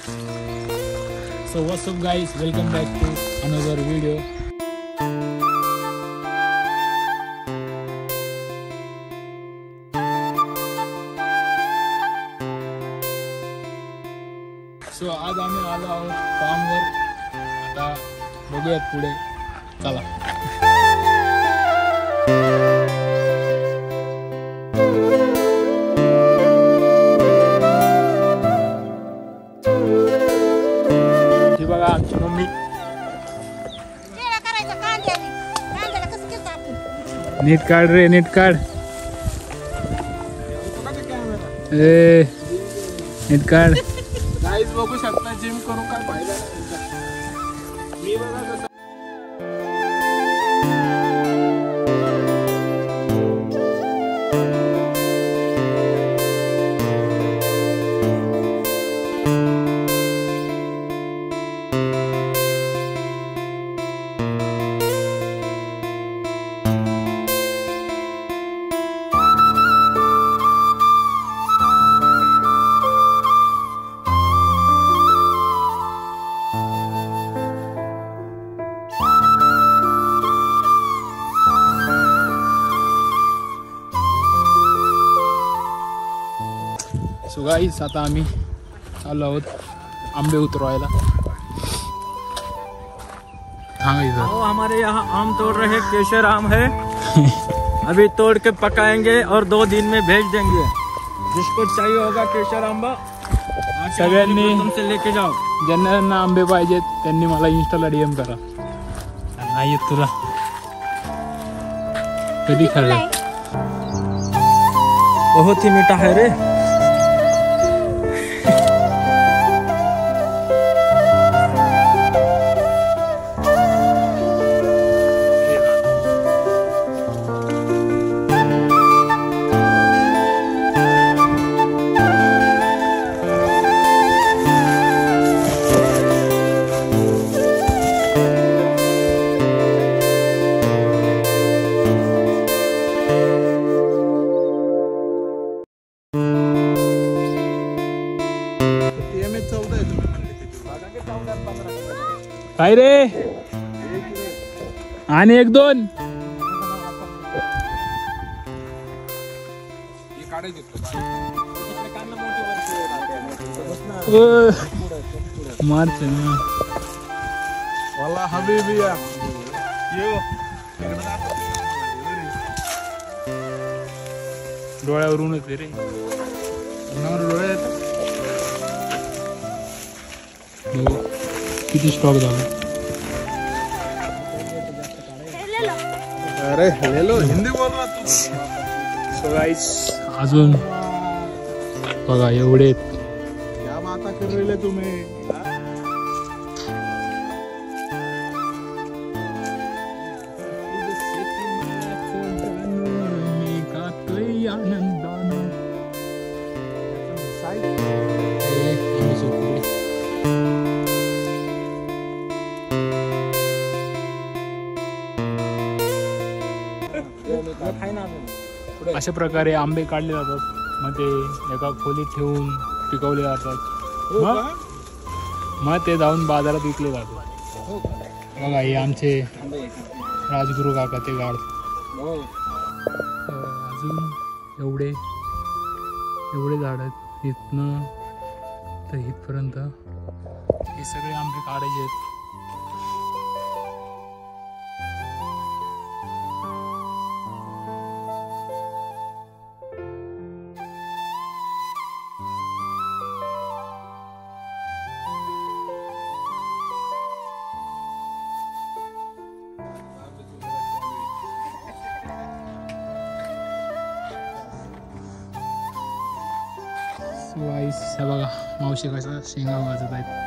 So what's up guys, welcome back to another video. So आज आम्ही आलो आहोत कामवर. आता बघूयात पुढे, चला. ही बघा आमची मम्मी. नीट काढ रे, नीट काढ. ए नीट काढ. गाईज बघू शकता जिम करू काय फायदा मी बघा कसं. सो गाईस आता आम्ही आलो आहोत आंबे उतरवायला. हाँ इधर हमारे यहाँ आम तोड़ रहे, केसर आम है. अभी तोड़ के पकाएंगे और 2 दिन में भेज देंगे. जिसको चाहिए होगा केसर आंबा सगळ्यांनी तुमसे लेके जाओ. ज्यांना आंबे पाहिजेत त्यांनी मला इंस्टाला DM करा. नाही येत तुला कधी खाल्लं. बहुत ही मीठा है रे. काय रे, आणि 1-2 मार्च ना वाला हबीबी या यो डोळ्यावरूनच आहे रे. डोळे बघू किती स्टॉक झाला. अरे हेलो हिंदी बोल रहा तू. सो गाईस अजून बघा एवढे क्या बाता कर रहे तुम्ही. अशा प्रकारे आंबे काढले जातात. मग ते एका खोलीत ठेवून पिकवले जातात. मग ते जाऊन बाजारात विकले जातात. बघा हे आमचे राजगुरू काका ते गाड. अजून एवढे झाड आहेत इथनं तर इथपर्यंत. हे सगळे आंबे काढायचे आहेत. वाईस हे बघा मावशी कसा शेंगा वाजत आहेत.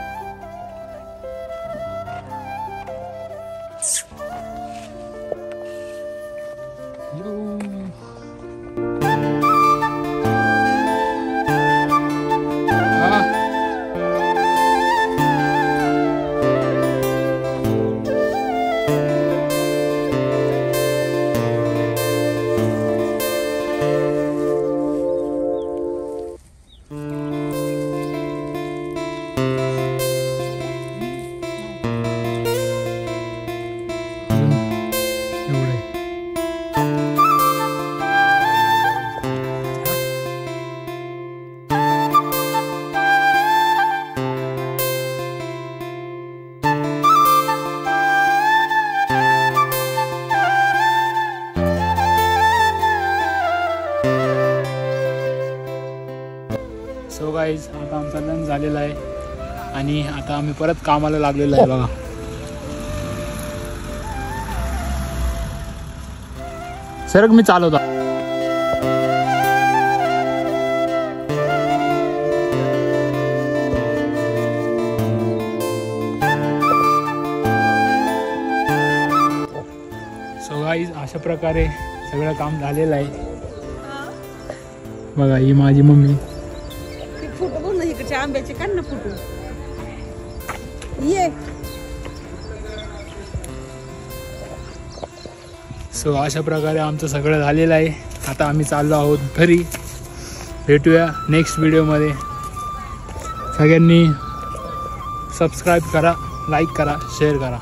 सो गाईज आता आमचा लंच झालेला आहे आणि आता आम्ही परत कामाला लागलेलो आहे बघा. सर मी चालवतो. सो गाईज अशा प्रकारे सगळं काम झालेलं आहे बघा. ही माझी मम्मी. फोटो बघ ना इकडच्या आंब्याचे काढ ना फोटो. ये सो अशा प्रकारे आमचं सगळं झालेलं आहे. आता आम्ही चाललो आहोत घरी. भेटूया नेक्स्ट व्हिडिओमध्ये. सगळ्यांनी सबस्क्राईब करा, लाईक करा, शेअर करा.